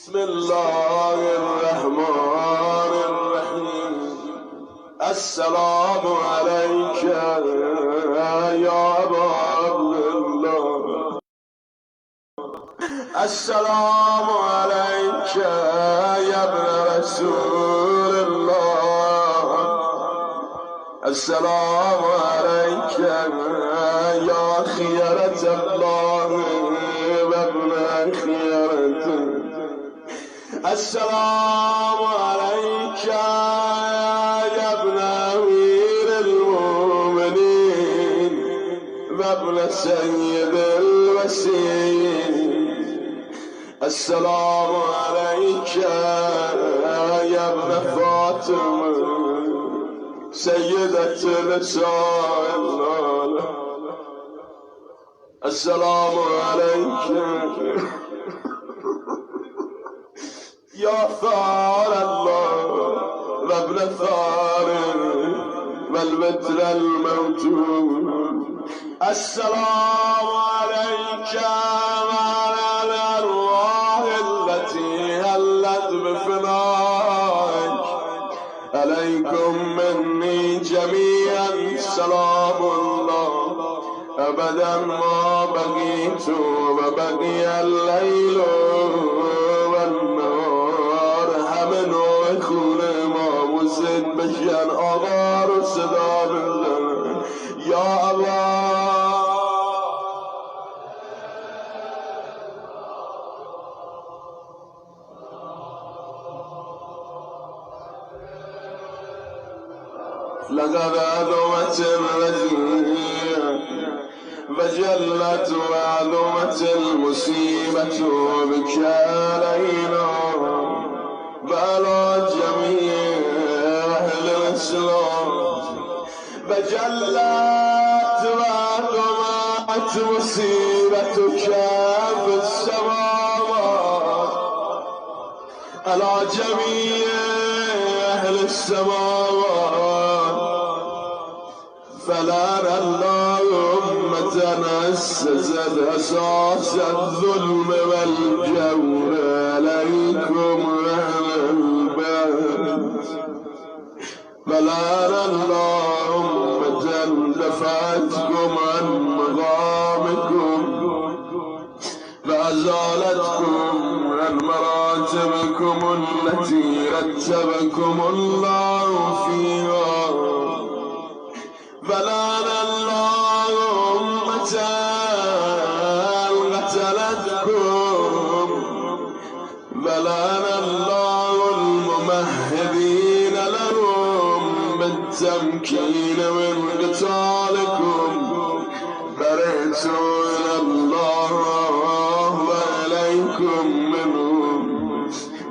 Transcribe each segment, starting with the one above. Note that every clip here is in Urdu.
بسم الله الرحمن الرحيم. السلام عليك يا أبا عبد الله. السلام عليك يا ابن رسول الله. السلام عليك يا خيرة الله وابن خيرته. السلام عليك يا ابن أمير المؤمنين وابن سيد الوسيم. السلام عليك يا ابن فاطمة سيدة نساء العالم. السلام عليك يا ثار الله وابن ثار والبتر الموتون. السلام عليك وعلى الأرواح التي هلت بفنائك. عليكم مني جميعا سلام الله أبدا ما بقيت وبقي الليل والنهار. همه نوع خون ما مزد بشن آغار و صدا بزن یا الله. لقد عظمت الرزية وجلت وعظمت المصيبة بك علينا وعلى جميع أهل الإسلام. وجلت وعظمت مصيبتك في السماوات على جميع أهل السماوات. فلعن الله أمة أسست أساس الظلم والجور عليكم أهل البيت. فلعن الله أمة دفعتكم عن مقامكم فأزالتكم عن مراتبكم التي رتبكم الله فيها. فلعن الله أمة قتلتكم. فلعن الله الممهدين لهم بالتمكين من قتالكم. برئت إلى الله وإليكم منهم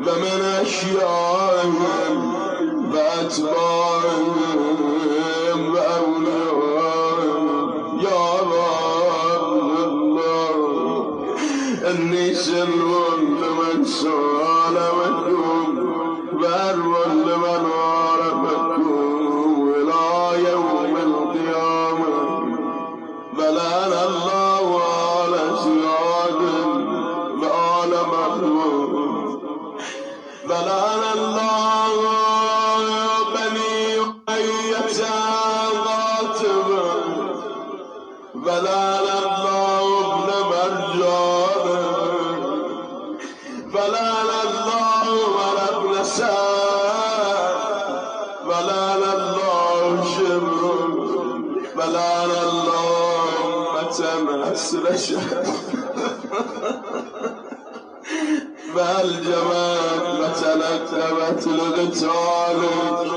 ومن أشيائهم وأتباعهم يا رب الله. إني سر لمن سالمكم بر لمن عرفكم إلى يوم القيامة. بلعن الله على زياد وآل محمود. بلعن الله بني أمية قاتبا. بلعن الله ابن مرجان. بلعن الله ابن سعد. بلعن الله شبر. بلعن الله أمة أسرشت فالجمال وتلتبت لقتالك.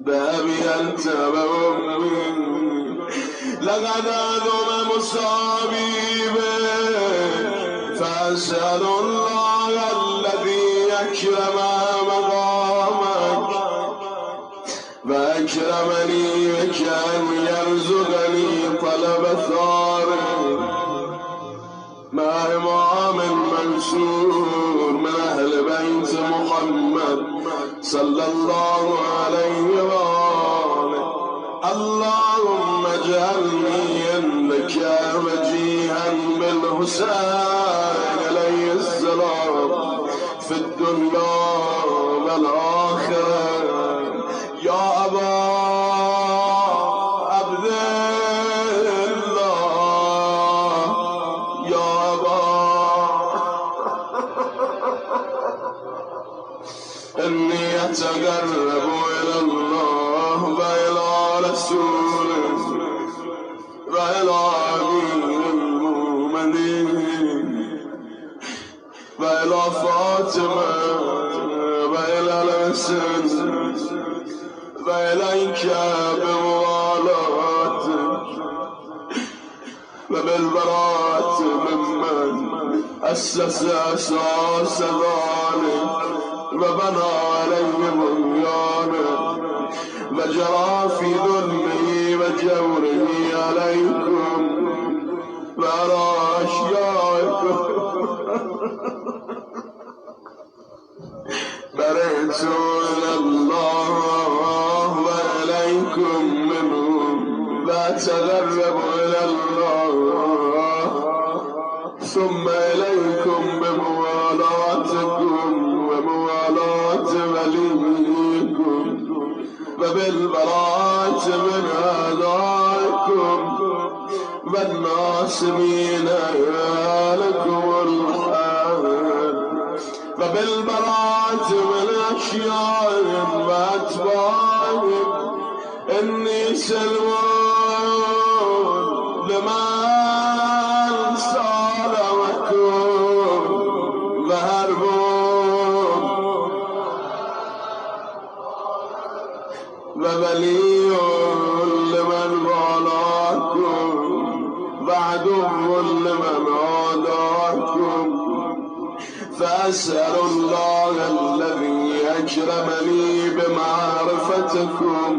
بأبي أنت وأمي لقد عظم مصابي فأسأل الله الذي أكرم مقامك وأكرمني بك أن يرزقني طلب ثارك مع إمام منصور من أهل بيت محمد صلى الله عليه وآله. اللهم اجعلني عندك وجيها بالحسين عليه السلام الدنيا والآخرة يا أبا عبد الله يا أبا إني أتقرب إلى الله وإلى رسوله وإلى أمير المؤمنين وإلى فاطمة وإلى الحسن وإليك بموالاتك وبالبراءة ممن أسس أساس ذلك وبنى عليه بنيانه وجرى في ظلمه وجوره عليكم وعلى أشيائكم برئت إلى الله وإليكم منهم وأتقرب إلى الله ثم إليكم بموالاتكم وموالاة وليكم وبالبراءة من أعدائكم والناصبين لكم الحال وبالبراءة من أشياء وأتباعهم إني سلمان لمن سالمكم وهربون وولي لمن والاكم وعدو لمن عاداكم فأسأل الله الذي أكرمني بمعرفتكم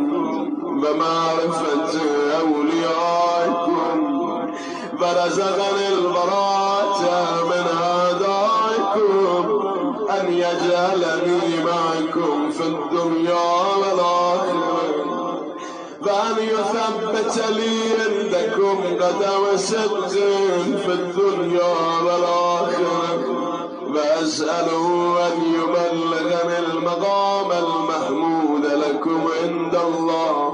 ومعرفة أوليائكم ورزقني البراءة من أعدائكم أن يجعلني معكم في الدنيا والآخرة وأن يثبت لي عندكم قدم صدق في الدنيا والآخرة وأسأله أن يبلغني المقام المحمود لكم عند الله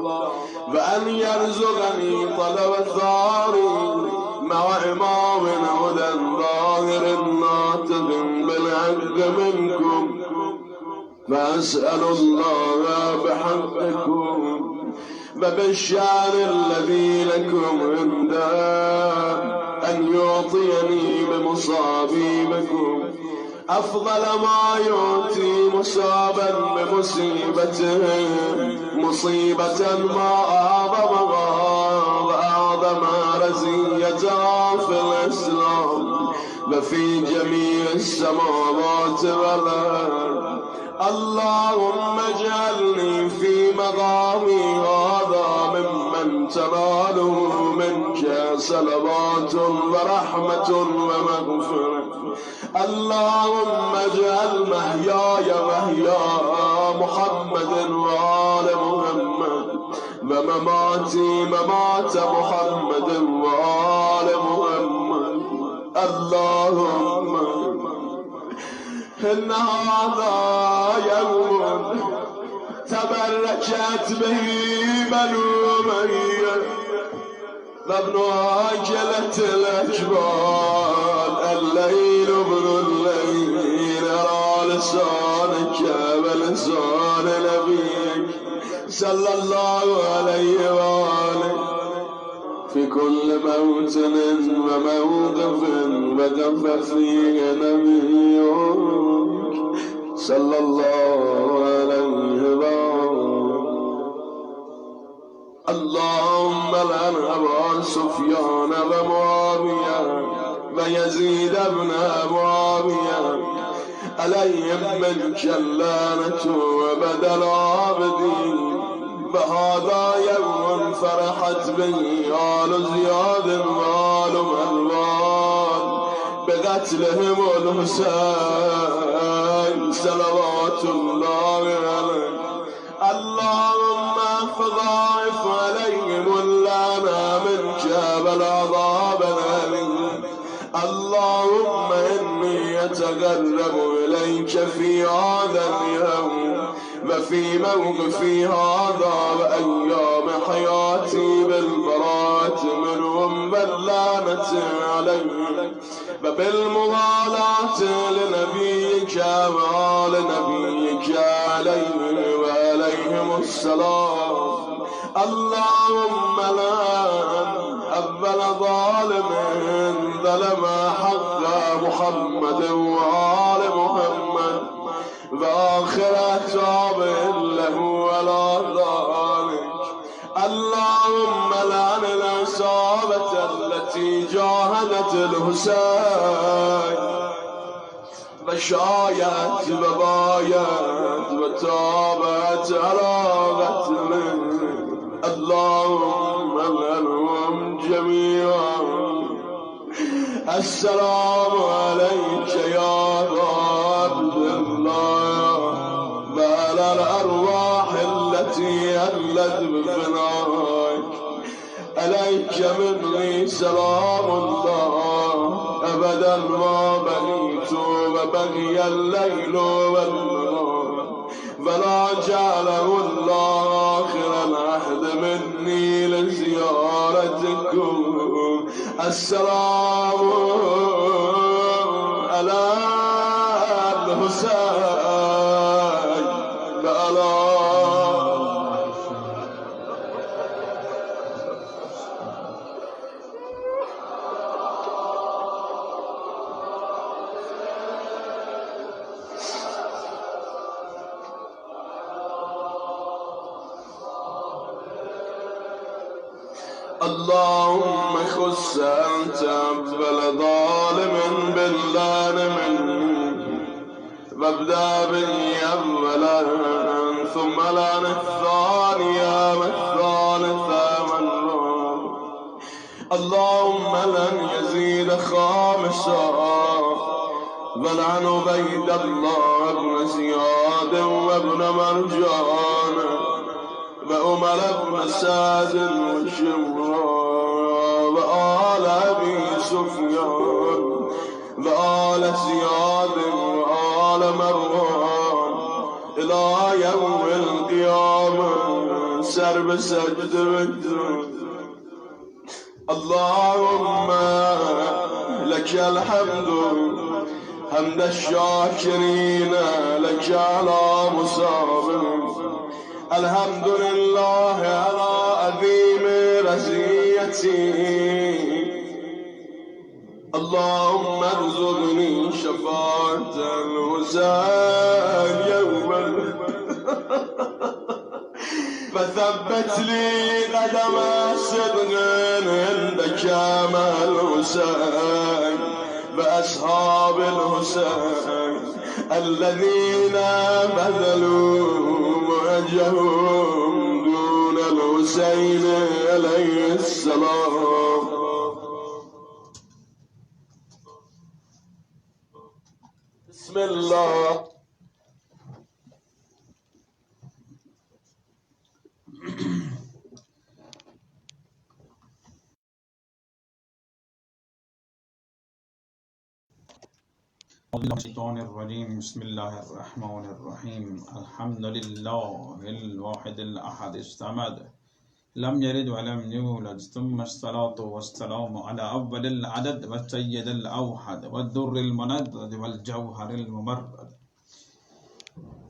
وأن يرزقني طلب الثاري مع إمام هدى ظاهر ناطق بالحق منكم وأسأل الله بحقكم وبالشأن الذي لكم عنده أن يعطيني بمصابيبكم أفضل ما يعطي مصابا بمصيبته مصيبة ما أعظمها وأعظم رزيتها في الإسلام وفي جميع السماوات والأرض اللهم اجعلني في مقامي هذا ممن تناله منك صلوات ورحمة ومغفرة اللهم اجعل محياي محيا محمد وآل محمد ومماتي ممات محمد وآل محمد اللهم إن هذا يوم تبركت به بنو أمية وابن عجلة الأجبال الليل ابن الليل أرى لسانك ولسان نبيك صلى الله عليه وآله في كل موطن وموقف وقف فيه نبيك صلى الله عليه وآله اللهم لعن أبا سفيان ومعاوية ويزيد بن معاوية عليهم منك اللعنة وبدل عابدين فهذا يوم فرحت به آل زياد وآل مهوان بقتلهم الحسين صلوات الله عليه اللهم فضاعف عليهم اللعنة منك والعذاب الأليم اللهم إني أتقرب إليك في هذا اليوم وفي موقفي هذا وأيام حياتي بالبراءة منهم واللعنة عليهم وبالمغالاة لنبيك وآل نبيك عليه وعليهم السلام. اللهم لعن أول ظالم ظلم حق محمد وآل محمد وآخر تابع له ولا ذلك. اللهم لعن العصابة التي جاهدت الحسين وشايت وبايت وتابت على قتله. اللهم لعنهم جميعا. السلام عليك يا عبد الله وعلى الأرواح التي هلت بفنائك. عليك مني سلام الله أبدا ما بقيت وبقي الليل والنهار فلا جعله الله آخر العهد مني لزيارتكم. السلام على الحسين وعلى اللهم خص أنت أول ظالم باللعن مني وابدأ بي أولا ثم لعن الثانية والثالثة والرابعة. اللهم لن يزيد خامسا ولعن عبيد الله بن زياد وابن مرجان وعمر بن سعد وشمران وآل أبي سفيان وآل زياد وآل مروان إلى يوم القيامة سر بسجد بالدون. اللهم لك الحمد حمد الشاكرين لك على مصابهم. الحمد لله على عظيم رزيتي. اللهم ارزقني شفاعة الحسين يوم فثبت لي قدم صدق عندك مع الحسين وأصحاب الحسين الذين بذلوا وجههم دون الحسين عليه السلام. بسم الله. الشيطان الرجيم. بسم الله الرحمن الرحيم. الحمد لله الواحد الأحد الصمد لم يلد ولم يولد ثم الصلاة والسلام على أول العدد والسيد الأوحد والدر المندد والجوهر الممرد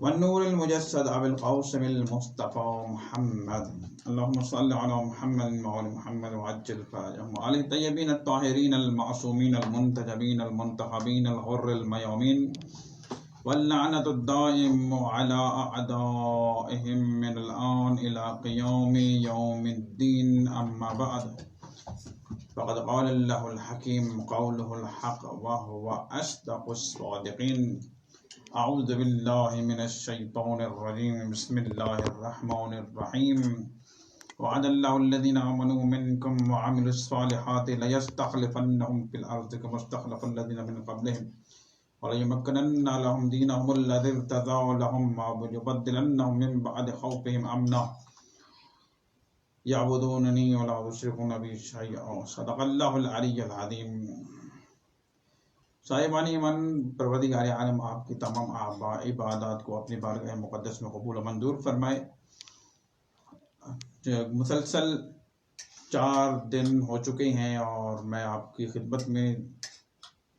والنور المجسد أبي القاسم المصطفى محمد. اللهم صل على محمد وعلى محمد وعجل فرجهم وعلى الطيبين الطاهرين المعصومين المنتجبين المنتخبين الغر الميامين واللعنة الدائم على أعدائهم من الآن إلى قيام يوم الدين. أما بعد فقد قال الله الحكيم قوله الحق وهو أصدق الصادقين. أعوذ بالله من الشيطان الرجيم. بسم الله الرحمن الرحيم. وعد الله الذين آمنوا منكم وعملوا الصالحات ليستخلفنهم في الأرض كما استخلف الذين من قبلهم وليمكنن لهم دينهم الذي ارتضى لهم وليبدلنهم من بعد خوفهم أمنا يعبدونني ولا يشركون بي شيئا. صدق الله العلي العظيم. صاحبان ایمان، پروردگار عالم آپ کی تمام عبادات کو اپنی بارگاہ مقدس میں قبول و منظور فرمائے۔ مسلسل 4 دن ہو چکے ہیں اور میں آپ کی خدمت میں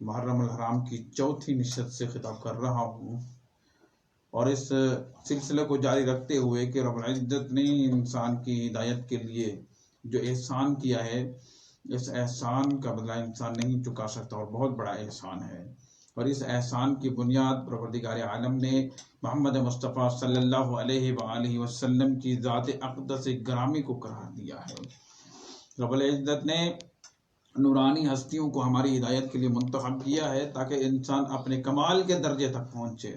محرم الحرام کی 4تھی نشست سے خطاب کر رہا ہوں، اور اس سلسلے کو جاری رکھتے ہوئے کہ رب العزت نے انسان کی ہدایت کے لیے جو احسان کیا ہے، اس احسان کا بدلہ انسان نہیں چکا سکتا، اور بہت بڑا احسان ہے، اور اس احسان کی بنیاد پروردگار عالم نے محمد مصطفیٰ صلی اللہ علیہ وآلہ وسلم کی ذات اقدس گرامی کو قرار دیا ہے۔ رب العزت نے نورانی ہستیوں کو ہماری ہدایت کے لیے منتخب کیا ہے تاکہ انسان اپنے کمال کے درجے تک پہنچے،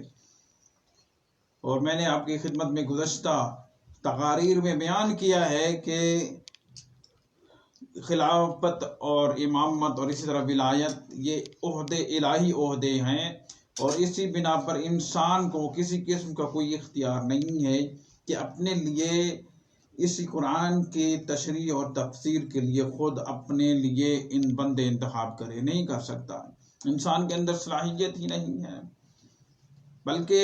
اور میں نے آپ کی خدمت میں گزشتہ تقاریر میں بیان کیا ہے کہ خلافت اور امامت اور اسی طرح ولایت یہ عہدے الہی عہدے ہیں، اور اسی بنا پر انسان کو کسی قسم کا کوئی اختیار نہیں ہے کہ اپنے لیے اسی قرآن کی تشریح اور تفسیر کے لیے خود اپنے لیے ان بندے انتخاب کرے، نہیں کر سکتا۔ انسان کے اندر صلاحیت ہی نہیں ہے، بلکہ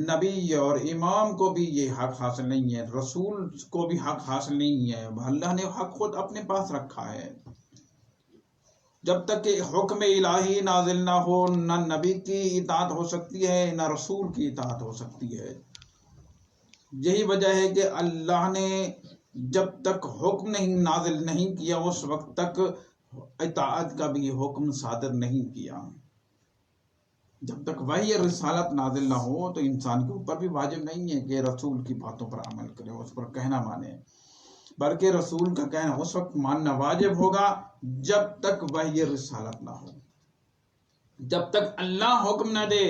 نبی اور امام کو بھی یہ حق حاصل نہیں ہے، رسول کو بھی حق حاصل نہیں ہے، اللہ نے حق خود اپنے پاس رکھا ہے۔ جب تک کہ حکم الہی نازل نہ ہو، نہ نبی کی اطاعت ہو سکتی ہے، نہ رسول کی اطاعت ہو سکتی ہے۔ یہی وجہ ہے کہ اللہ نے جب تک حکم نازل نہیں کیا، اس وقت تک اطاعت کا بھی حکم صادر نہیں کیا۔ جب تک وحی رسالت نازل نہ ہو تو انسان کے اوپر بھی واجب نہیں ہے کہ رسول کی باتوں پر عمل کرے، اس پر کہنا مانے، بلکہ رسول کا کہنا اس وقت ماننا واجب ہوگا جب تک وحی رسالت نہ ہو، جب تک اللہ حکم نہ دے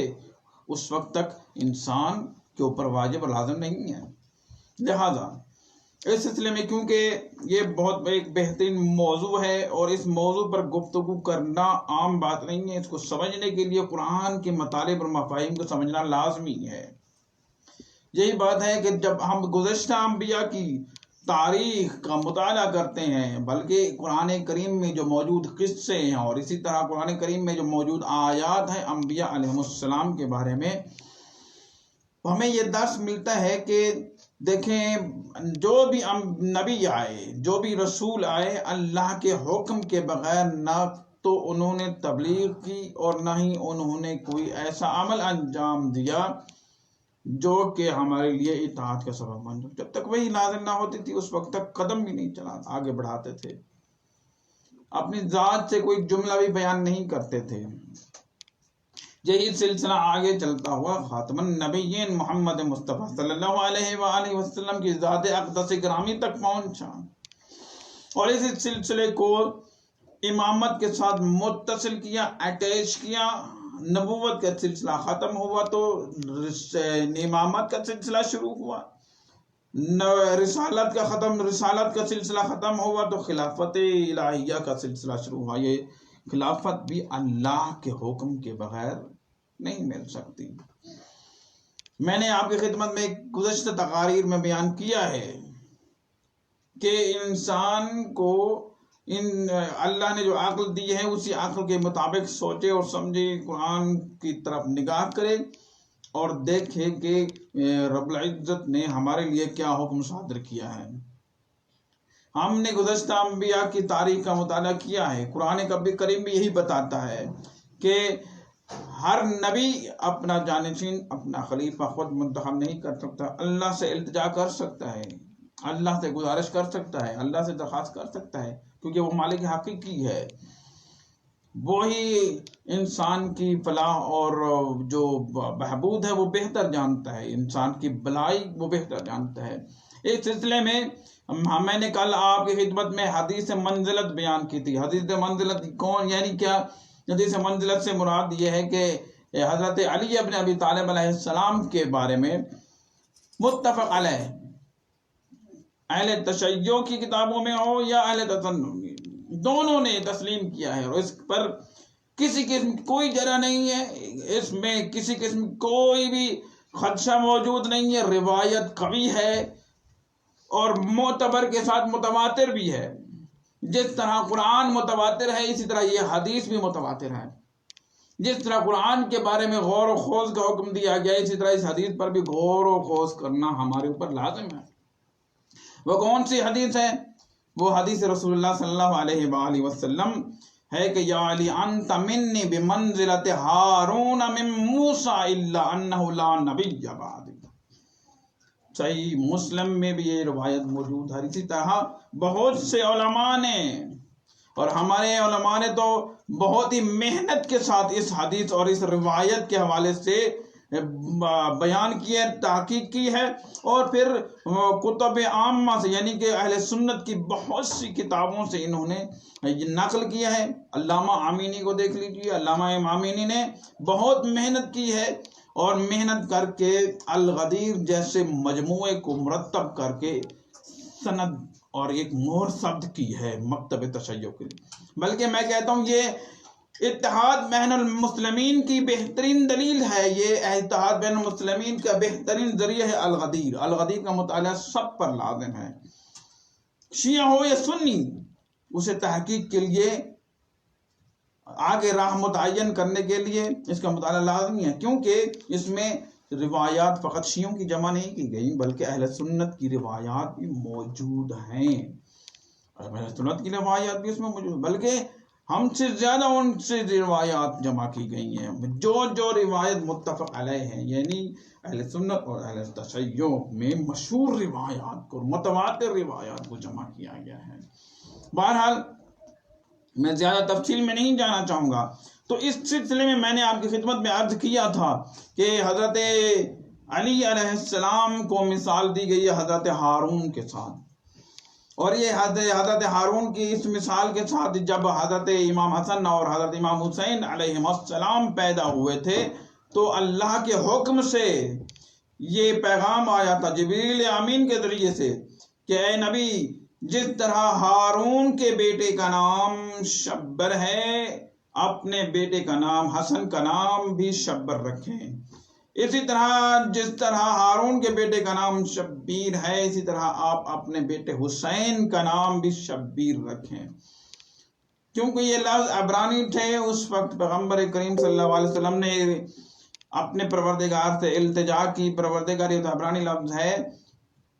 اس وقت تک انسان کے اوپر واجب اور لازم نہیں ہے۔ لہذا اس سلسلے میں کیونکہ یہ بہت ایک بہترین موضوع ہے اور اس موضوع پر گفتگو کرنا عام بات نہیں ہے، اس کو سمجھنے کے لیے قرآن کے مطالب اور مفاہیم کو سمجھنا لازمی ہے۔ یہی بات ہے کہ جب ہم گزشتہ انبیاء کی تاریخ کا مطالعہ کرتے ہیں، بلکہ قرآن کریم میں جو موجود قصے ہیں اور اسی طرح قرآن کریم میں جو موجود آیات ہیں انبیاء علیہ السلام کے بارے میں، ہمیں یہ درس ملتا ہے کہ دیکھیں جو بھی نبی آئے، جو بھی رسول آئے، اللہ کے حکم کے بغیر نہ تو انہوں نے تبلیغ کی اور نہ ہی انہوں نے کوئی ایسا عمل انجام دیا جو کہ ہمارے لیے اطاعت کا سبب بن جائے۔ جب تک وہی نازل نہ ہوتی تھی اس وقت تک قدم بھی نہیں چلاتے، آگے بڑھاتے تھے، اپنی ذات سے کوئی جملہ بھی بیان نہیں کرتے تھے۔ یہی سلسلہ آگے چلتا ہوا خاتم النبیین محمد مصطفیٰ صلی اللہ علیہ وآلہ وسلم کی ذات اقدس گرامی تک پہنچا، اور اس سلسلے کو امامت کے ساتھ متصل کیا، اٹیچ کیا۔ نبوت کا سلسلہ ختم ہوا تو امامت کا سلسلہ شروع ہوا، رسالت کا سلسلہ ختم ہوا تو خلافت الہیہ کا سلسلہ شروع ہوا۔ یہ خلافت بھی اللہ کے حکم کے بغیر نہیں مل سکتی۔ میں نے آپ کی خدمت میں گزشتہ تقاریر میں بیان کیا ہے کہ انسان کو اللہ نے جو عقل دی ہے اسی عقل کے مطابق سوچے اور سمجھے، قرآن کی طرف نگاہ کرے اور دیکھے کہ رب العزت نے ہمارے لیے کیا حکم صادر کیا ہے۔ ہم نے گزشتہ انبیاء کی تاریخ کا مطالعہ کیا ہے، قرآن کریم بھی یہی بتاتا ہے کہ ہر نبی اپنا جانشین، اپنا خلیفہ خود منتخب نہیں کر سکتا، اللہ سے التجا کر سکتا ہے، اللہ سے گزارش کر سکتا ہے، اللہ سے درخواست کر سکتا ہے، کیونکہ وہ مالک حقیقی ہے، وہی انسان کی فلاح اور جو بہبود ہے وہ بہتر جانتا ہے، انسان کی بلائی وہ بہتر جانتا ہے۔ اس سلسلے میں میں نے کل آپ کی خدمت میں حدیث منزلت بیان کی تھی۔ حدیث منزلت کون، یعنی کیا؟ حدیث منزلت سے مراد یہ ہے کہ حضرت علی ابن ابی طالب علیہ السلام کے بارے میں متفق علیہ، اہل تشیع کی کتابوں میں ہو یا اہل تصنع، دونوں نے تسلیم کیا ہے، اور اس پر کسی قسم کی کوئی جرح نہیں ہے، اس میں کسی قسم کوئی بھی خدشہ موجود نہیں ہے، روایت قوی ہے اور معتبر کے ساتھ متواتر بھی ہے۔ جس طرح قرآن متواتر ہے اسی طرح یہ حدیث بھی متواتر ہے۔ جس طرح قرآن کے بارے میں غور و خوض کا حکم دیا گیا، اسی طرح اس حدیث پر بھی غور و خوض کرنا ہمارے اوپر لازم ہے۔ وہ کون سی حدیث ہے؟ وہ حدیث رسول اللہ صلی اللہ علیہ وآلہ وسلم ہے کہ یا علی انت منی بمنزلۃ ہارون من موسیٰ الا انہ لا نبی بعد۔ صحیح مسلم میں بھی یہ روایت موجود ہے۔ اسی طرح بہت سے علماء نے، اور ہمارے علماء نے تو بہت ہی محنت کے ساتھ اس حدیث اور اس روایت کے حوالے سے بیان کی ہے، تحقیق کی ہے، اور پھر کتب عامہ سے یعنی کہ اہل سنت کی بہت سی کتابوں سے انہوں نے نقل کیا ہے۔ علامہ آمینی کو دیکھ لیجیے، علامہ آمینی نے بہت محنت کی ہے، اور محنت کر کے الغدیر جیسے مجموعے کو مرتب کر کے سند اور ایک مہر ثبت کی ہے مکتب تشیع کے لیے۔ بلکہ میں کہتا ہوں یہ اتحاد بین المسلمین کی بہترین دلیل ہے، یہ اتحاد بین المسلمین کا بہترین ذریعہ ہے الغدیر۔ الغدیر کا مطالعہ سب پر لازم ہے، شیعہ ہو یا سنی، اسے تحقیق کے لیے آگے راہ متعین کرنے کے لیے اس کا مطالعہ لازمی ہے، کیونکہ اس میں روایات فقط شیعوں کی جمع نہیں کی گئی بلکہ اہل سنت کی روایات بھی موجود ہیں، اہل سنت کی روایات بھی اس میں موجود، بلکہ ہم سے زیادہ ان سے روایات جمع کی گئی ہیں۔ جو روایت متفق علیہ ہیں، یعنی اہل سنت اور اہل تشیع میں مشہور روایات کو، متواتر روایات کو جمع کیا گیا ہے۔ بہرحال میں زیادہ تفصیل میں نہیں جانا چاہوں گا، تو اس سلسلے میں نے آپ کی خدمت میں عرض کیا تھا کہ حضرت علی علیہ السلام کو مثال دی گئی ہے حضرت ہارون کے ساتھ، اور یہ حضرت ہارون کی اس مثال کے ساتھ جب حضرت امام حسن اور حضرت امام حسین علیہ السلام پیدا ہوئے تھے تو اللہ کے حکم سے یہ پیغام آیا تھا جبریل امین کے ذریعے سے کہ اے نبی، جس طرح ہارون کے بیٹے کا نام شبر ہے، اپنے بیٹے کا نام حسن کا نام بھی شبر رکھیں، اسی طرح جس طرح ہارون کے بیٹے کا نام شبیر ہے، اسی طرح آپ اپنے بیٹے حسین کا نام بھی شبیر رکھیں۔ کیونکہ یہ لفظ عبرانی تھے، اس وقت پیغمبر کریم صلی اللہ علیہ وسلم نے اپنے پروردگار سے التجا کی، پروردگار یہ عبرانی لفظ ہے،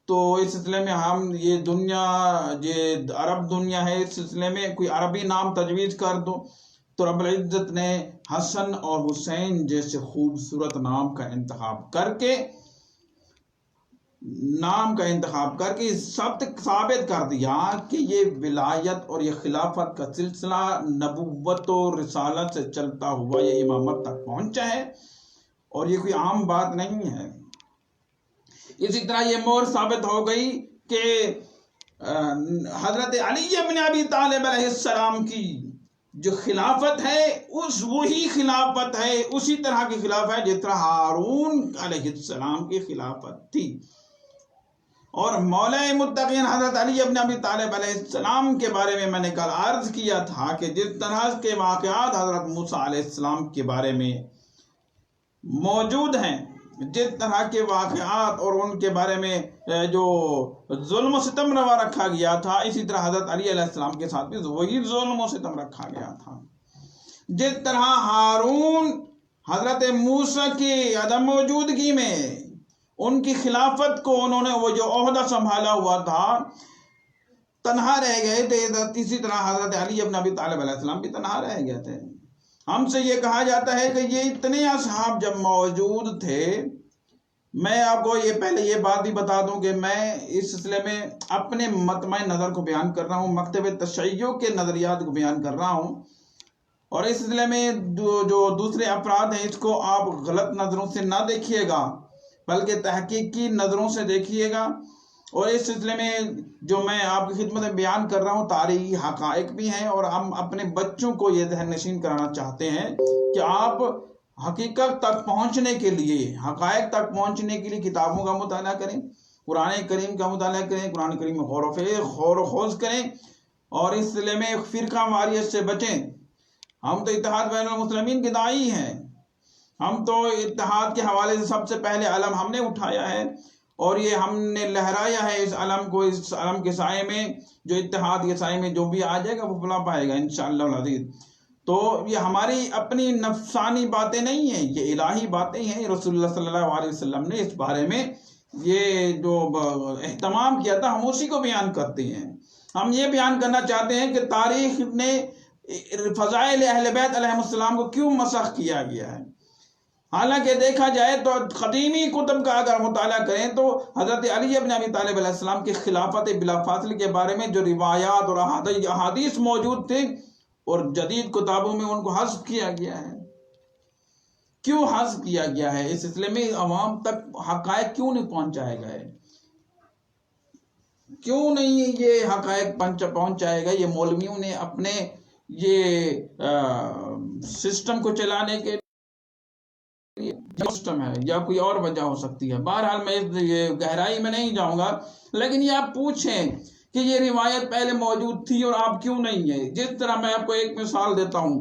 تو اس سلسلے میں ہم یہ دنیا، یہ عرب دنیا ہے، اس سلسلے میں کوئی عربی نام تجویز کر دو تو رب العزت نے حسن اور حسین جیسے خوبصورت نام کا انتخاب کر کے ثابت کر دیا کہ یہ ولایت اور یہ خلافت کا سلسلہ نبوت و رسالت سے چلتا ہوا یہ امامت تک پہنچا ہے، اور یہ کوئی عام بات نہیں ہے۔ اسی طرح یہ مہر ثابت ہو گئی کہ حضرت علی بن ابی طالب علیہ السلام کی جو خلافت ہے وہی خلافت ہے، اسی طرح کی خلافت ہے جس طرح ہارون علیہ السلام کی خلافت تھی۔ اور مولا متقین حضرت علی بن ابی طالب علیہ السلام کے بارے میں نے کل عرض کیا تھا کہ جس طرح کے واقعات حضرت موسیٰ علیہ السلام کے بارے میں موجود ہیں، جس طرح کے واقعات اور ان کے بارے میں جو ظلم و ستم روا رکھا گیا تھا، اسی طرح حضرت علی علیہ السلام کے ساتھ بھی وہی ظلم و ستم رکھا گیا تھا۔ جس طرح ہارون حضرت موسیٰ کی عدم موجودگی میں ان کی خلافت کو انہوں نے وہ جو عہدہ سنبھالا ہوا تھا تنہا رہ گئے تھے، اسی طرح حضرت علی بن ابی طالب علیہ السلام بھی تنہا رہ گئے تھے۔ ہم سے یہ کہا جاتا ہے کہ یہ اتنے اصحاب جب موجود تھے، میں آپ کو یہ پہلے یہ بات بھی بتا دوں کہ میں اس سلسلے میں اپنے مطمع نظر کو بیان کر رہا ہوں، مکتب تشیع کے نظریات کو بیان کر رہا ہوں، اور اس سلسلے میں جو دوسرے افراد ہیں اس کو آپ غلط نظروں سے نہ دیکھیے گا بلکہ تحقیقی نظروں سے دیکھیے گا۔ اور اس سلسلے میں جو میں آپ کی خدمت میں بیان کر رہا ہوں تاریخی حقائق بھی ہیں، اور ہم اپنے بچوں کو یہ ذہن نشین کرانا چاہتے ہیں کہ آپ حقیقت تک پہنچنے کے لیے، حقائق تک پہنچنے کے لیے کتابوں کا مطالعہ کریں، قرآن کریم کا مطالعہ کریں، قرآن کریم میں غور و خوض کریں، اور اس سلسلے میں فرقہ واریت سے بچیں۔ ہم تو اتحاد بین المسلمین کے داعی ہیں، ہم تو اتحاد کے حوالے سے سب سے پہلے علم ہم نے اٹھایا ہے، اور یہ ہم نے لہرایا ہے اس علم کو، اس علم کے سائے میں، جو اتحاد کے سائے میں جو بھی آ جائے گا وہ بلا پائے گا انشاءاللہ العزیز۔ تو یہ ہماری اپنی نفسانی باتیں نہیں ہیں، یہ الہی باتیں ہیں۔ رسول اللہ صلی اللہ علیہ وسلم نے اس بارے میں یہ جو اہتمام کیا تھا، ہم اسی کو بیان کرتے ہیں۔ ہم یہ بیان کرنا چاہتے ہیں کہ تاریخ نے فضائل اہل بیت علیہ السلام کو کیوں مسخ کیا گیا ہے۔ حالانکہ دیکھا جائے تو قدیمی کتب کا اگر مطالعہ کریں تو حضرت علی ابن ابی طالب علیہ السلام کی خلافت بلا فاصلہ کے بارے میں جو روایات اور احادیث موجود تھے، اور جدید کتابوں میں ان کو حذف کیا گیا ہے۔ کیوں حذف کیا گیا ہے؟ اس سلسلے میں عوام تک حقائق کیوں نہیں پہنچائے گئے؟ کیوں نہیں یہ حقائق پہنچائے گا؟ یہ مولویوں نے اپنے یہ سسٹم کو چلانے کے سسٹم ہے، یا کوئی اور وجہ ہو سکتی ہے۔ بہرحال میں یہ گہرائی میں نہیں جاؤں گا، لیکن یہ آپ پوچھیں کہ یہ روایت پہلے موجود تھی اور آپ کیوں نہیں ہے؟ جس طرح میں آپ کو ایک مثال دیتا ہوں،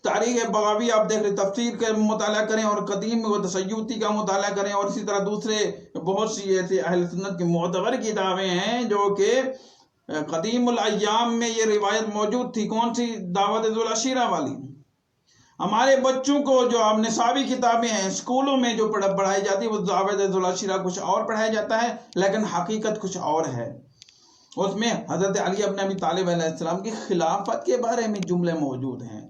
تاریخ بغاوی آپ دیکھ رہے، تفسیر کا مطالعہ کریں اور قدیم و تسیوطی کا مطالعہ کریں، اور اسی طرح دوسرے بہت سی ایسے اہل سنت کی معتبر کتابیں ہیں جو کہ قدیم الایام میں یہ روایت موجود تھی۔ کون سی؟ دعوت ذو العشیرہ والی۔ ہمارے بچوں کو جو اب نصابی کتابیں ہیں اسکولوں میں جو پڑھائی جاتی ہے، وہ دعوت ذو العشیرہ کچھ اور پڑھایا جاتا ہے، لیکن حقیقت کچھ اور ہے۔ اس میں حضرت علی ابن ابی طالب علیہ السلام کی خلافت کے بارے میں جملے موجود ہیں۔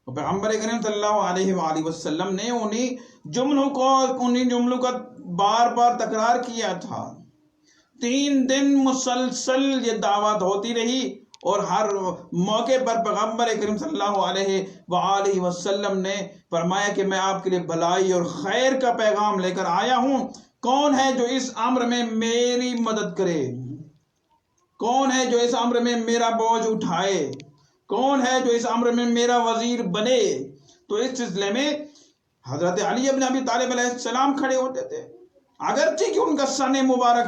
پیغمبر کریم صلی اللہ علیہ وآلہ وسلم نے انہی جملوں کا بار بار تکرار کیا تھا۔ 3 دن مسلسل یہ دعوت ہوتی رہی، اور ہر موقع پر پیغمبر کریم صلی اللہ علیہ وآلہ وسلم نے فرمایا کہ میں آپ کے لیے بھلائی اور خیر کا پیغام لے کر آیا ہوں۔ کون ہے جو اس امر میں میری مدد کرے؟ کون ہے جو اس امر میں میرا بوجھ اٹھائے؟ کون ہے جو اس امر میں میرا وزیر بنے؟ تو اس سلسلے میں حضرت علی ابن ابی طالب علیہ السلام کھڑے ہوتے تھے، اگرچہ کہ ان کا سن مبارک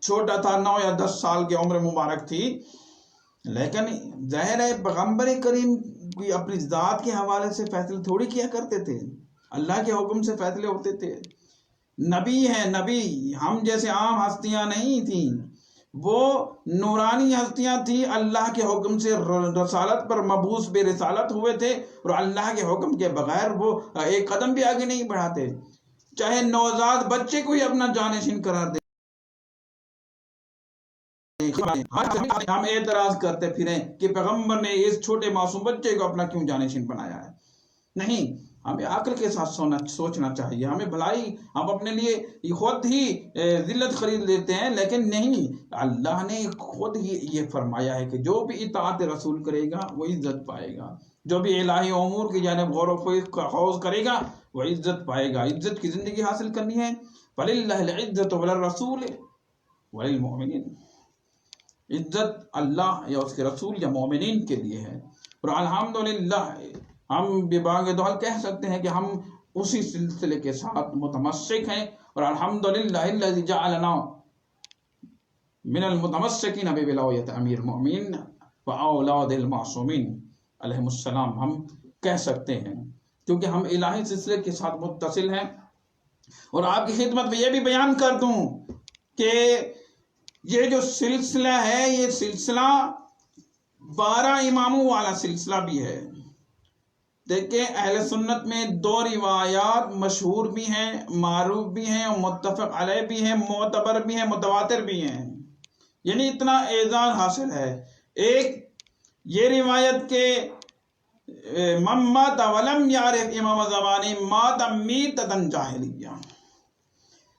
چھوٹا تھا، 9 یا 10 سال کی عمر مبارک تھی، لیکن ظاہر ہے پیغمبر کریم کی اپنی ذات کے حوالے سے فیصلے تھوڑی کیا کرتے تھے، اللہ کے حکم سے فیصلے ہوتے تھے۔ نبی ہیں، نبی ہم جیسے عام ہستیاں نہیں تھیں، وہ نورانی ہستیاں تھیں، اللہ کے حکم سے رسالت پر مبعوث بے رسالت ہوئے تھے، اور اللہ کے حکم کے بغیر وہ ایک قدم بھی آگے نہیں بڑھاتے، چاہے نوزاد بچے کو ہی اپنا جانشین قرار دے۔ ہم اعتراض کرتے پھریں کہ پیغمبر نے اس چھوٹے معصوم بچے کو اپنا کیوں جانشین بنایا ہے؟ نہیں، ہمیں عقل کے ساتھ سوچنا چاہیے۔ ہمیں بھلائی، ہم اپنے لیے خود ہی ذلت خرید لیتے ہیں، لیکن نہیں، اللہ نے خود ہی یہ فرمایا ہے کہ جو بھی اطاعت رسول کرے گا وہ عزت پائے گا، جو بھی الہی امور کی جانب غور و خوض کرے گا وہ عزت پائے گا۔ عزت کی زندگی حاصل کرنی ہے، فَلِلَّهِ الْعِزَّةُ وَلِلرَّسُولِ وَلِلْمُؤْمِنِينَ، عزت اللہ یا اس کے رسول یا مومنین کے لیے ہے۔ اور الحمدللہ ہم بباغ دہل کہہ سکتے ہیں کہ ہم اسی سلسلے کے ساتھ متمسک ہیں، اور الحمدللہ الذی جعلنا من المتمسکین بولایت امیر المؤمنین واولاد المعصومین علیہم السلام ہم کہہ سکتے ہیں، کیونکہ ہم الہی سلسلے کے ساتھ متصل ہیں۔ اور آپ کی خدمت میں یہ بھی بیان کر دوں کہ یہ جو سلسلہ ہے، یہ سلسلہ 12 اماموں والا سلسلہ بھی ہے۔ دیکھیں، اہل سنت میں 2 روایات مشہور بھی ہیں، معروف بھی ہیں، متفق علیہ بھی ہیں، معتبر بھی ہیں، متواتر بھی ہیں، یعنی اتنا اعزاز حاصل ہے۔ ایک یہ روایت کے من مات ولم یعرف امام زمانی مات میتۃ جاہلیہ،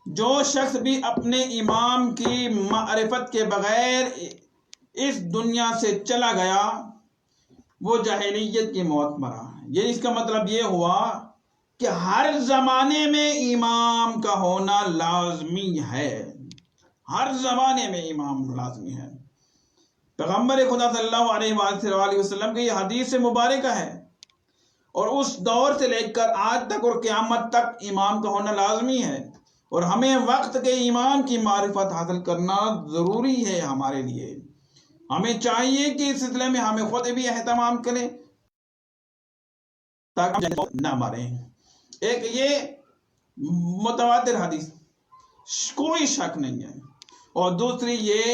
جو شخص بھی اپنے امام کی معرفت کے بغیر اس دنیا سے چلا گیا وہ جاہلیت کی موت مرا۔ یہ اس کا مطلب یہ ہوا کہ ہر زمانے میں امام کا ہونا لازمی ہے، ہر زمانے میں امام لازمی ہے۔ پیغمبر خدا صلی اللہ علیہ وآلہ وسلم کی یہ حدیث مبارکہ ہے، اور اس دور سے لے کر آج تک اور قیامت تک امام کا ہونا لازمی ہے، اور ہمیں وقت کے امام کی معرفت حاصل کرنا ضروری ہے ہمارے لیے۔ ہمیں چاہیے کہ اس سلسلے میں ہمیں خود بھی اہتمام کریں تاکہ نہ ماریں۔ ایک یہ متواتر حدیث، کوئی شک نہیں ہے، اور دوسری یہ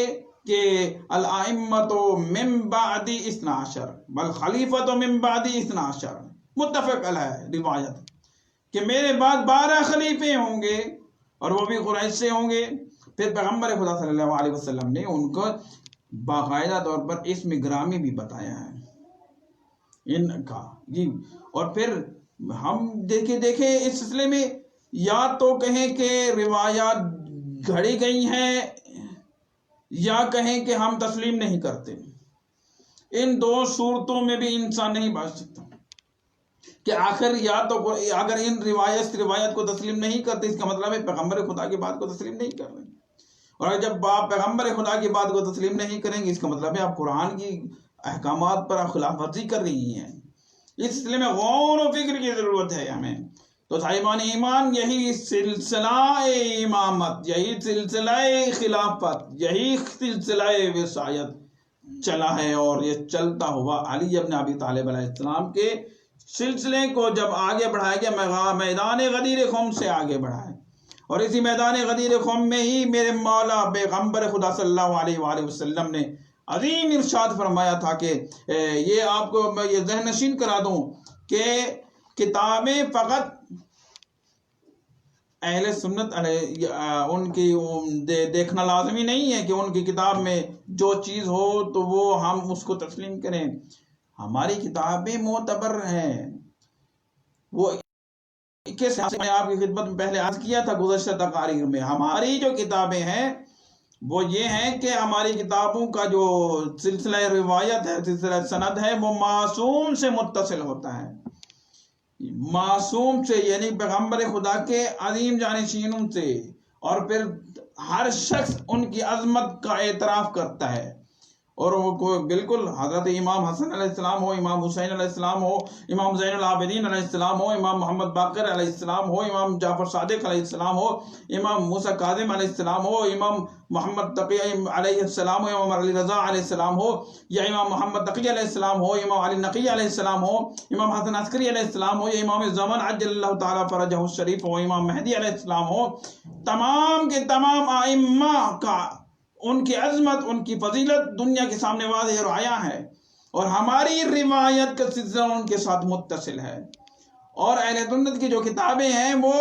کہ الائمۃ من بعد 12 بل خلیفۃ من بعد 12 متفق علیہ روایت کہ میرے بعد 12 خلیفے ہوں گے اور وہ بھی قریش سے ہوں گے. پھر پیغمبر خدا صلی اللہ علیہ وسلم نے ان کو باقاعدہ طور پر اسم گرامی بھی بتایا ہے ان کا جی. اور پھر ہم دیکھیں اس سلسلے میں یا تو کہیں کہ روایات گھڑی گئی ہیں یا کہیں کہ ہم تسلیم نہیں کرتے. ان دو صورتوں میں بھی انسان نہیں بچ سکتا کہ آخر یا تو اگر ان روایت کو تسلیم نہیں کرتے اس کا مطلب ہے پیغمبر خدا کی بات کو تسلیم نہیں کر رہے. اور جب آپ پیغمبر خدا کی بات کو تسلیم نہیں کریں گے اس کا مطلب ہے آپ قرآن کی احکامات پر خلاف ورزی کر رہی ہیں. اس سلسلے میں غور و فکر کی ضرورت ہے ہمیں. تو صاحبان ایمان یہی سلسلہ امامت، یہی سلسلہ خلافت، یہی سلسلہ وصایت چلا ہے اور یہ چلتا ہوا علی ابن ابی طالب علیہ السلام کے سلسلے کو جب آگے بڑھایا گیا میدان غدیر خم سے آگے بڑھائے. اور اسی میدان غدیر خم میں ہی میرے مولا پیغمبر خدا صلی اللہ علیہ وآلہ وسلم نے عظیم ارشاد فرمایا تھا کہ یہ آپ کو میں یہ ذہن نشین کرا دوں کہ کتابیں فقط اہل سنت ان کی دیکھنا لازمی نہیں ہے کہ ان کی کتاب میں جو چیز ہو تو وہ ہم اس کو تسلیم کریں. ہماری کتابیں معتبر ہیں. وہ میں آپ کی خدمت میں پہلے عرض کیا تھا گزشتہ تقاریر میں، ہماری جو کتابیں ہیں وہ یہ ہیں کہ ہماری کتابوں کا جو سلسلہ روایت ہے، سلسلہ سند ہے، وہ معصوم سے متصل ہوتا ہے. معصوم سے یعنی پیغمبر خدا کے عظیم جانشینوں سے. اور پھر ہر شخص ان کی عظمت کا اعتراف کرتا ہے. اور وہ بالکل حضرت امام حسن علیہ السلام ہو، امام حسین علیہ السلام ہو، امام زین العابدین علیہ السلام ہو، امام محمد باقر علیہ السلام ہو، امام جعفر صادق علیہ السلام ہو، امام موسیٰ کاظم علیہ السلام ہو، امام محمد تقی علیہ السلام ہو، امام علی رضا علیہ السلام ہو، یا امام محمد تقی علیہ السلام ہو، امام علی نقی علیہ السلام ہو، امام حسن عسکری علیہ السلام ہو، یا امام زمان عجل اللہ تعالیٰ فرجہ الشریف ہو، امام مہدی علیہ السلام ہو. تمام کے تمام ائمہ کا ان کی عظمت، ان کی فضیلت دنیا کے سامنے واضح اور عیاں ہے. اور ہماری روایت کا سلسلہ ان کے ساتھ متصل ہے. اور اہل سنت کی جو کتابیں ہیں وہ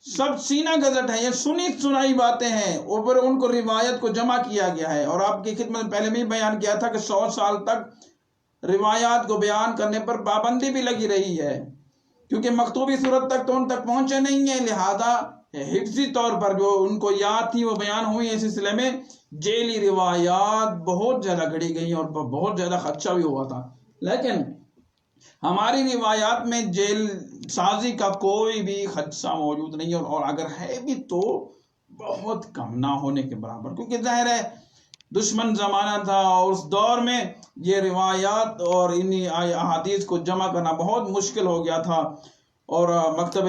سب سینہ گزٹ ہیں، یہ سنی سنائی باتیں ہیں، اوپر ان کو روایت کو جمع کیا گیا ہے. اور آپ کی خدمت میں پہلے بھی بیان کیا تھا کہ 100 سال تک روایات کو بیان کرنے پر پابندی بھی لگی رہی ہے، کیونکہ مکتوبی صورت تک تو ان تک پہنچے نہیں ہیں. لہذا حفظی طور پر جو ان کو یاد تھی وہ بیان ہوئی. اس سلسلے میں جیلی روایات بہت زیادہ گھڑی گئی اور بہت زیادہ خدشہ بھی ہوا تھا. لیکن ہماری روایات میں جیل سازی کا کوئی بھی خدشہ موجود نہیں، اور اگر ہے بھی تو بہت کم، نہ ہونے کے برابر. کیونکہ ظاہر ہے دشمن زمانہ تھا اور اس دور میں یہ روایات اور انہی احادیث کو جمع کرنا بہت مشکل ہو گیا تھا. اور مکتب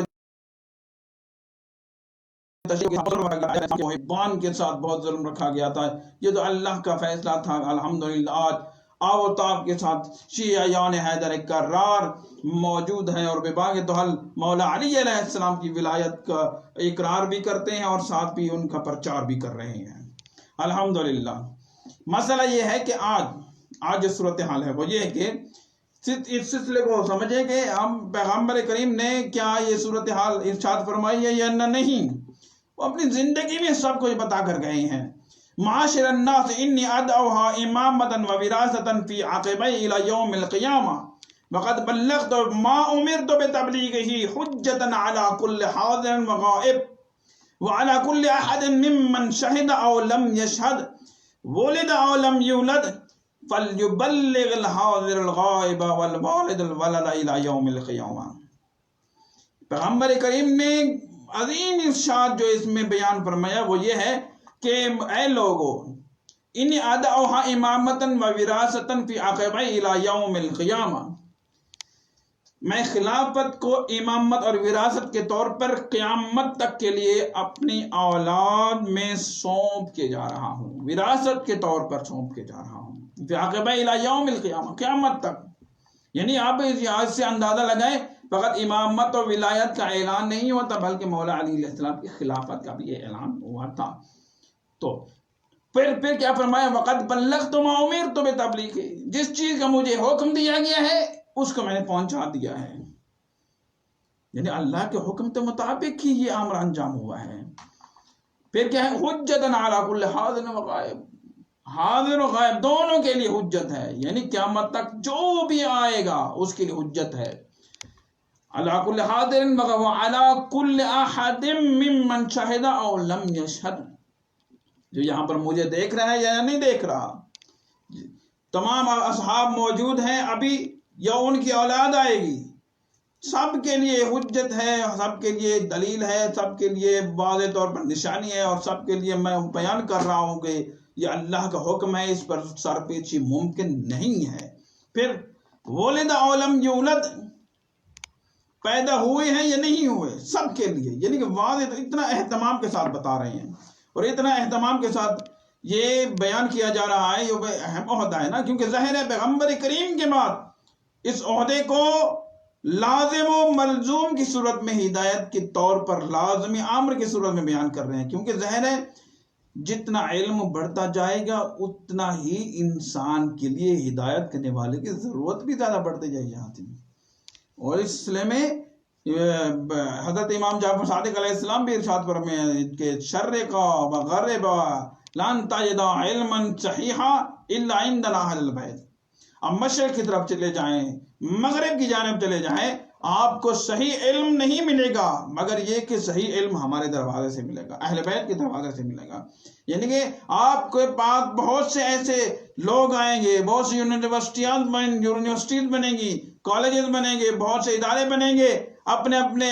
حبان کے ساتھ بہت ظلم رکھا گیا تھا. یہ تو اللہ کا فیصلہ تھا. الحمدللہ آج آوتاب کے ساتھ شیعیان حیدر کرار موجود ہیں اور بباغ دہل مولا علی علیہ السلام کی ولایت کا اقرار بھی کرتے ہیں اور ساتھ بھی ان کا پرچار بھی کر رہے ہیں. الحمدللہ. مسئلہ یہ ہے کہ آج جو صورتحال ہے وہ یہ ہے کہ اس سلسلے کو سمجھیں کہ ہم پیغمبر کریم نے کیا یہ صورتحال ارشاد فرمائی ہے یا نہیں. وہ اپنی زندگی میں سب کچھ بتا کر گئے ہیں. معاشر الناس انی ادعوها امامتا و وراثتا فی عقبی الى یوم القیامہ وقد بلغت ما امرت بتبلیغه حجتا على كل حاضر و غائب وعلى كل احد ممن شهد او لم يشهد ولد او لم يولد فليبلغ الحاضر الغائب والوالد الولد الى یوم القیامہ. پیغمبر کریم نے عظیم ارشاد جو اس میں بیان فرمایا وہ یہ ہے کہ اے لوگو انی ادعوها امامتا و وراثتا فی عقبی الى یوم القیامہ، میں خلافت کو امامت اور وراثت کے طور پر قیامت تک کے لیے اپنی اولاد میں سونپ کے جا رہا ہوں. وراثت کے طور پر سونپ کے جا رہا ہوں فی عقبی الى یوم القیامہ، قیامت تک. یعنی آپ اس لحاظ سے اندازہ لگائیں فقط امامت اور ولایت کا اعلان نہیں ہوتا بلکہ مولا علی علیہ السلام کی خلافت کا بھی اعلان ہوا تھا. تو پھر کیا فرمایا وقد بلغت ما امرت بتبلیغ، جس چیز کا مجھے حکم دیا گیا ہے اس کو میں نے پہنچا دیا ہے، یعنی اللہ کے حکم کے مطابق ہی یہ امر انجام ہوا ہے۔ پھر کیا ہے حجتاً علی کل حاضر و غائب، حاضر و غائب دونوں کے لیے حجت ہے، یعنی قیامت تک جو بھی آئے گا اس کے لیے حجت ہے۔ علی کل حاضر و علی کل احد ممن شہد او لم یشہد، جو یہاں پر مجھے دیکھ رہا ہے یا نہیں دیکھ رہا، تمام اصحاب موجود ہیں ابھی یا ان کی اولاد آئے گی، سب کے لیے حجت ہے، سب کے لیے دلیل ہے، سب کے لیے واضح طور پر نشانی ہے، اور سب کے لیے میں بیان کر رہا ہوں کہ یہ اللہ کا حکم ہے، اس پر سر پیچی ممکن نہیں ہے۔ پھر ولد او لم یولد، پیدا ہوئے ہیں یا نہیں ہوئے، سب کے لیے، یعنی کہ واضح اتنا اہتمام کے ساتھ بتا رہے ہیں، اور اتنا اہتمام کے ساتھ یہ بیان کیا جا رہا ہے، یہ اہم عہدہ ہے نا، کیونکہ ظاہر ہے پیغمبر کریم کے بعد اس عہدے کو لازم و ملزوم کی صورت میں ہدایت کے طور پر لازمی امر کی صورت میں بیان کر رہے ہیں، کیونکہ ظاہر ہے جتنا علم بڑھتا جائے گا اتنا ہی انسان کے لیے ہدایت کرنے والے کی ضرورت بھی زیادہ بڑھتے جائے گی۔ اور اس سلسلے میں حضرت امام جعفر صادق علیہ السلام بھی ارشاد فرمائے کہ شرق و غرب لن تجد علما صحیحا الا عندنا اہل البیت، اب مشرق کی طرف چلے جائیں، مغرب کی جانب چلے جائیں، آپ کو صحیح علم نہیں ملے گا مگر یہ کہ صحیح علم ہمارے دروازے سے ملے گا، اہل بیت کے دروازے سے ملے گا۔ یعنی کہ آپ کے پاس بہت سے ایسے لوگ آئیں گے، بہت سی یونیورسٹیز بنیں گی، کالجز بنیں گے، بہت سے ادارے بنیں گے، اپنے اپنے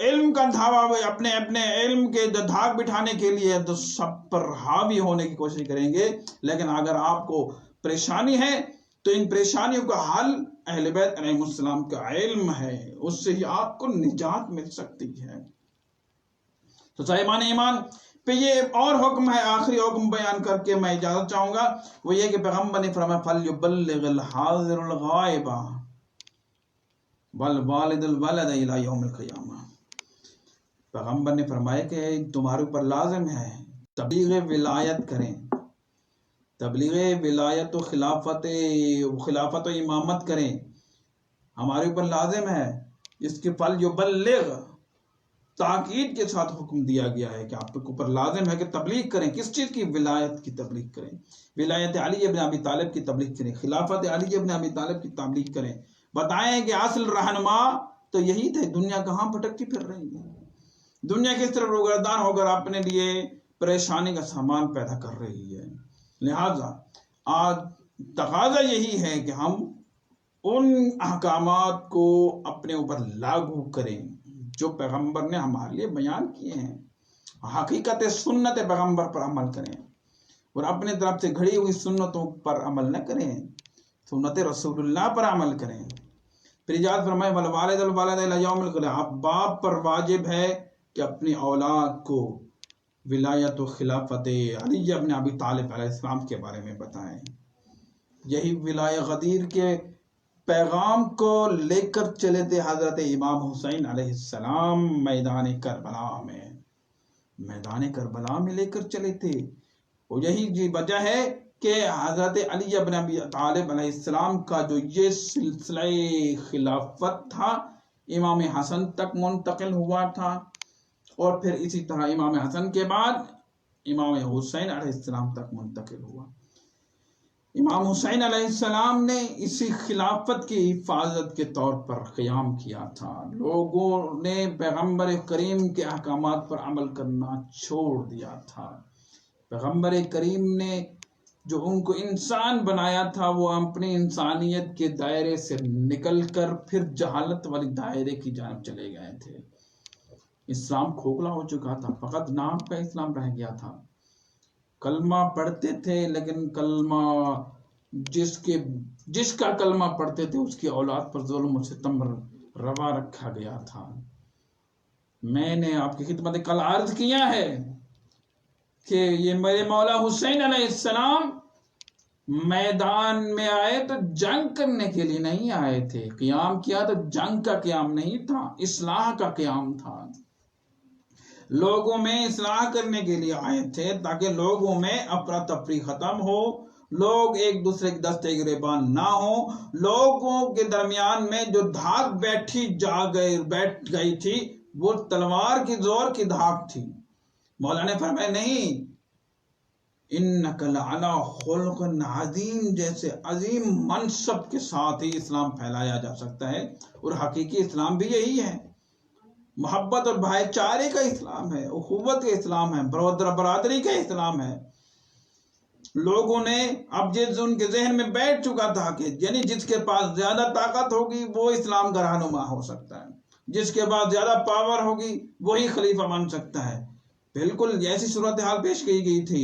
علم کا دھاوا، اپنے اپنے علم کے دھاگ بٹھانے کے لیے تو سب پر حاوی ہونے کی کوشش کریں گے، لیکن اگر آپ کو پریشانی ہے تو ان پریشانیوں کا حل اہل بیت علیہ السلام کا علم ہے، اس سے ہی آپ کو نجات مل سکتی ہے۔ تو صاحبان ایمان پہ یہ اور حکم ہے، آخری حکم بیان کر کے میں اجازت چاہوں گا، وہ یہ کہ پیغمبر نے فرمایا فَلْيُبَلِّغِ الْحَاضِرُ الْغَائِبَ وَالْوَالِدُ الْوَلَدَ إِلَى يَوْمِ الْقِيَامَةِ، پیغمبر نے فرمایا کہ تمہارے اوپر لازم ہے تبلیغ ولایت کریں، تبلیغ ولایت و خلافت و امامت کریں، ہمارے اوپر لازم ہے۔ اس کے فَلْيُبَلِّغ تاکید کے ساتھ حکم دیا گیا ہے کہ آپ کے اوپر لازم ہے کہ تبلیغ کریں، کس چیز کی؟ ولایت کی تبلیغ کریں، ولایت علی ابن ابی طالب کی تبلیغ کریں، خلافت علی ابن ابی طالب کی تبلیغ کریں، بتائیں کہ اصل رہنما تو یہی تھے، دنیا کہاں بھٹکتی پھر رہی ہے، دنیا کس طرح روگردان ہو کر اپنے لیے پریشانی کا سامان پیدا کر رہی ہے۔ لہذا آج تقاضا یہی ہے کہ ہم ان احکامات کو اپنے اوپر لاگو کریں جو پیغمبر نے ہمارے لیے بیان کیے ہیں، حقیقت سنت پیغمبر پر عمل کریں، اور اپنے طرف سے گھڑی ہوئی سنتوں پر عمل نہ کریں، سنت رسول اللہ پر عمل کریں۔ پھر اجازت فرمائے والوالد الوالد الی یوم القیامہ، باپ پر واجب ہے کہ اپنی اولاد کو ولایت و خلافت علی ابن ابی طالب علیہ السلام کے بارے میں بتائیں۔ یہی ولایت غدیر کے پیغام کو لے کر چلے تھے حضرت امام حسین علیہ السلام میدان کربلا میں لے کر چلے تھے، اور یہی وجہ ہے کہ حضرت علی ابن ابی طالب علیہ السلام کا جو یہ سلسلہ خلافت تھا امام حسن تک منتقل ہوا تھا، اور پھر اسی طرح امام حسن کے بعد امام حسین علیہ السلام تک منتقل ہوا۔ امام حسین علیہ السلام نے اسی خلافت کی حفاظت کے طور پر قیام کیا تھا، لوگوں نے پیغمبر کریم کے احکامات پر عمل کرنا چھوڑ دیا تھا، پیغمبر کریم نے جو ان کو انسان بنایا تھا وہ اپنی انسانیت کے دائرے سے نکل کر پھر جہالت والی دائرے کی جانب چلے گئے تھے، اسلام کھوکھلا ہو چکا تھا، فقط نام کا اسلام رہ گیا تھا، کلمہ پڑھتے تھے لیکن کلمہ جس کا کلمہ پڑھتے تھے اس کی اولاد پر ظلم و ستم روا رکھا گیا تھا۔ میں نے آپ کی خدمت کل عرض کیا ہے کہ یہ میرے مولا حسین علیہ السلام میدان میں آئے تو جنگ کرنے کے لیے نہیں آئے تھے، قیام کیا تو جنگ کا قیام نہیں تھا، اصلاح کا قیام تھا، لوگوں میں اصلاح کرنے کے لیے آئے تھے تاکہ لوگوں میں افراتفری ختم ہو، لوگ ایک دوسرے کے دستے گریبان نہ ہو، لوگوں کے درمیان میں جو دھاک بیٹھ گئی تھی وہ تلوار کی زور کی دھاک تھی۔ مولا نے فرمایا نہیں، انک لعلی خلق عظیم، جیسے عظیم منصب کے ساتھ ہی اسلام پھیلایا جا سکتا ہے، اور حقیقی اسلام بھی یہی ہے، محبت اور بھائی چارے کا اسلام ہے، اخوت کا اسلام ہے، برادری کا اسلام ہے۔ لوگوں نے اب جس ان کے ذہن میں بیٹھ چکا تھا کہ یعنی جس کے پاس زیادہ طاقت ہوگی وہ اسلام کا رہنما ہو سکتا ہے، جس کے پاس زیادہ پاور ہوگی وہی خلیفہ بن سکتا ہے، بالکل ایسی صورتحال پیش کی گئی تھی۔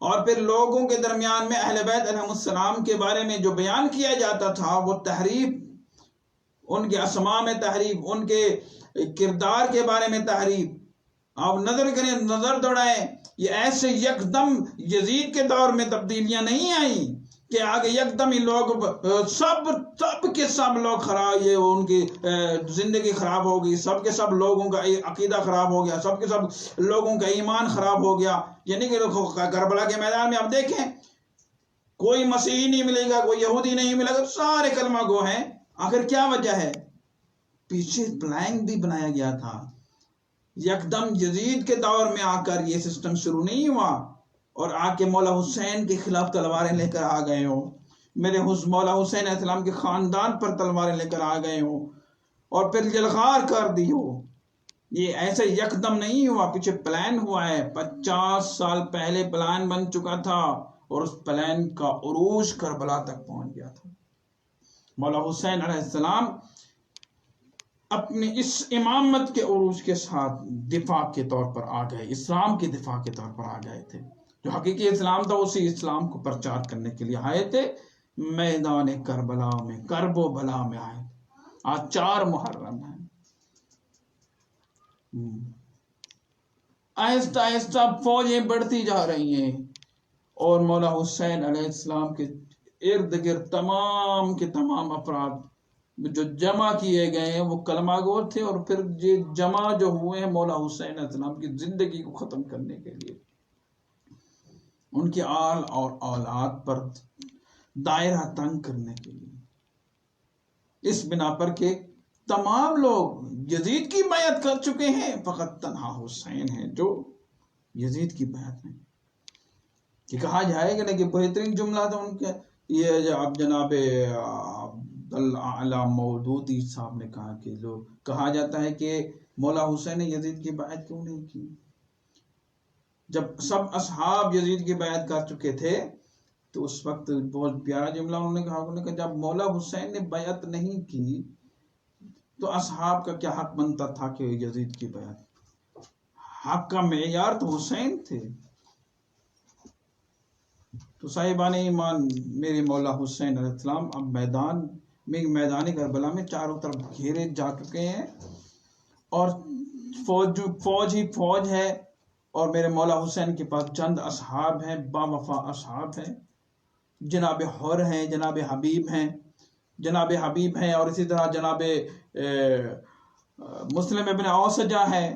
اور پھر لوگوں کے درمیان میں اہل بیت علیہ السلام کے بارے میں جو بیان کیا جاتا تھا وہ تحریف، ان کے اسماء میں تحریف، ان کے کردار کے بارے میں تحریف۔ آپ نظر کریں، نظر دوڑائیں، یہ ایسے یکدم یزید کے دور میں تبدیلیاں نہیں آئیں کہ آگے یکدم ہی لوگ سب کے سب لوگ خراب، یہ ان کی زندگی خراب ہو گئی، سب کے سب لوگوں کا عقیدہ خراب ہو گیا، سب کے سب لوگوں کا ایمان خراب ہو گیا۔ یعنی کہ کربلا کے میدان میں آپ دیکھیں کوئی مسیحی نہیں ملے گا، کوئی یہودی نہیں ملے گا، سارے کلمہ گو ہیں۔ آخر کیا وجہ ہے؟ پیچھے پلان بھی بنایا گیا تھا۔ یکدم یزید کے دور میں آ کر یہ سسٹم شروع نہیں ہوا اور آ کے مولا حسین کے خلاف تلواریں لے کر آ گئے ہو، میرے مولا حسین علیہ السلام کے خاندان پر تلواریں لے کر آ گئے ہو اور پھر یلغار کر دی ہو۔ یہ ایسے یکدم نہیں ہوا، پیچھے پلان ہوا ہے، 50 سال پہلے پلان بن چکا تھا اور اس پلان کا عروج کربلا تک پہنچ گیا تھا۔ مولا حسین علیہ السلام اپنی اس امامت کے عروج کے ساتھ دفاع کے طور پر آ گئے، اسلام کے دفاع کے طور پر آ گئے تھے۔ جو حقیقی اسلام تھا اسی اسلام کو پرچار کرنے کے لیے آئے تھے، میدان کربلا میں کرب و بلا میں آئے تھے۔ آج 4 محرم ہے۔ آہستہ آہستہ فوجیں بڑھتی جا رہی ہیں اور مولا حسین علیہ السلام کے ارد گرد تمام کے تمام افراد جو جمع کیے گئے ہیں وہ کلمہ گو تھے، اور پھر یہ جمع جو ہوئے ہیں مولا حسین علیہ السلام کی زندگی کو ختم کرنے کے لیے، ان کی آل اور اولاد پر دائرہ تنگ کرنے کے لیے، اس بنا پر کہ تمام لوگ یزید کی بیعت کر چکے ہیں، فقط تنہا حسین ہے جو یزید کی بیعت میں۔ کہ کہا جائے گا نا کہ بہترین جملہ تھا ان کے، یہ اب جناب اعلیٰ مودودی صاحب نے کہا کہ لوگ کہا جاتا ہے کہ مولا حسین نے یزید کی بیعت کیوں نہیں کی؟ جب سب اصحاب یزید کی بیعت کر چکے تھے تو اس وقت بہت پیارا جملہ انہوں نے کہا کہ جب مولا حسین نے بیعت نہیں کی تو اصحاب کا کیا حق بنتا تھا کہ یزید کی بیعت؟ حق کا معیار تو حسین تھے۔ تو صاحبان ایمان، میرے مولا حسین علیہ السلام اب میدان کربلا میں چاروں طرف گھیرے جا چکے ہیں اور فوج ہی فوج ہے، اور میرے مولا حسین کے پاس چند اصحاب ہیں، با وفا اصحاب ہیں، جناب حر ہیں، جناب حبیب ہیں، اور اسی طرح جناب مسلم ابن اوسجہ ہے،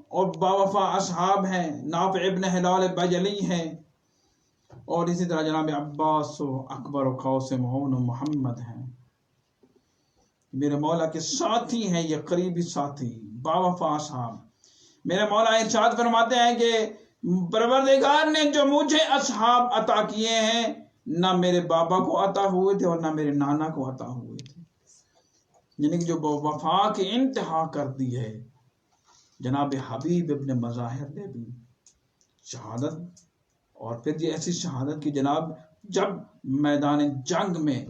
اور با وفا اصحاب ہیں، نافع ابن ہلال بجلی ہیں، اور اسی طرح جناب عباس و اکبر و قاسم و محمد ہیں۔ میرے مولا کے ساتھی ہیں، یہ قریبی ساتھی، با وفا اصحاب۔ میرے مولا ارشاد فرماتے ہیں کہ پروردگار نے جو مجھے اصحاب عطا کیے ہیں نہ میرے بابا کو عطا ہوئے تھے اور نہ میرے نانا کو عطا ہوئے تھے، یعنی کہ جو وفا کی انتہا کر دی ہے۔ جناب حبیب ابن مظاہر نے بھی شہادت، اور پھر یہ ایسی شہادت کی جناب جب میدان جنگ میں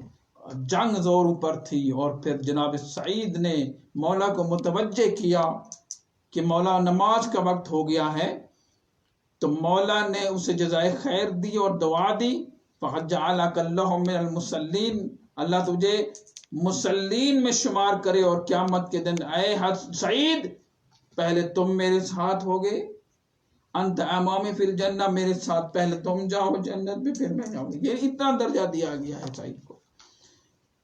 جنگ زوروں پر تھی، اور پھر جناب سعید نے مولا کو متوجہ کیا کہ مولا نماز کا وقت ہو گیا ہے، تو مولا نے اسے جزائے خیر دی اور دعا دی، فَقَدْ جَعَلَكَ اللَّهُ مِنَ الْمُصَلِّينَ، اللہ تجھے مسلین میں شمار کرے، اور قیامت کے دن اے سعید پہلے تم میرے ساتھ ہوگے، انت امامی فی الجنہ، میرے ساتھ پہلے تم جاؤ جنت میں پھر میں جاؤں گی۔ یہ اتنا درجہ دیا گیا ہے سعید کو۔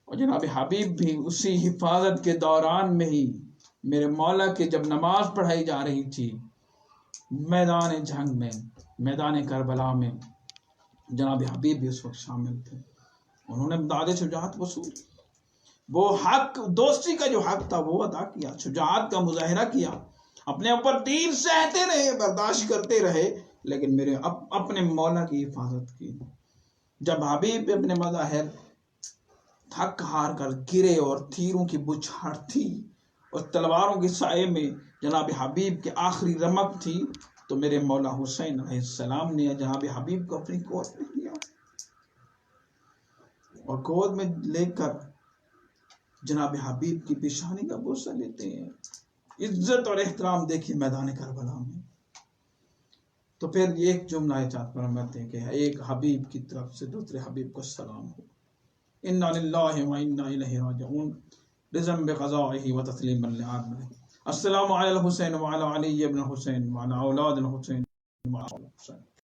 اور جناب حبیب بھی اسی حفاظت کے دوران میں ہی میرے مولا کی جب نماز پڑھائی جا رہی تھی میدان جنگ میں، میدان کربلا میں، جناب حبیب بھی اس وقت شامل تھے. انہوں نے امداد شجاعت وصول، وہ حق، دوستی کا جو حق تھا وہ ادا کیا، شجاعت کا مظاہرہ کیا، اپنے اوپر تیر سہتے رہے، برداشت کرتے رہے، لیکن میرے اپنے مولا کی حفاظت کی. جب حبیب ابن مظاہر تھک ہار کر گرے اور تیروں کی بچھاڑ تھی اور تلواروں کے سائے میں جناب حبیب کی آخری رمق تھی، تو میرے مولا حسین علیہ السلام نے جناب حبیب کو اپنی گود میں لیا اور گود میں لے کر جناب حبیب کی پیشانی کا بوسہ لیتے ہیں. عزت اور احترام دیکھیے میدان کربلا میں. تو پھر ایک جملہ چاہت فرماتے ہیں کہ ایک حبیب کی طرف سے دوسرے حبیب کو سلام ہو. انا للہ و انا الیہ راجعون، رضا بقضائہ و تسلیما لعاملہ. السلام علی الحسین وعلی علی ابن حسین وعلی اولاد الحسین وعلی آل الحسین.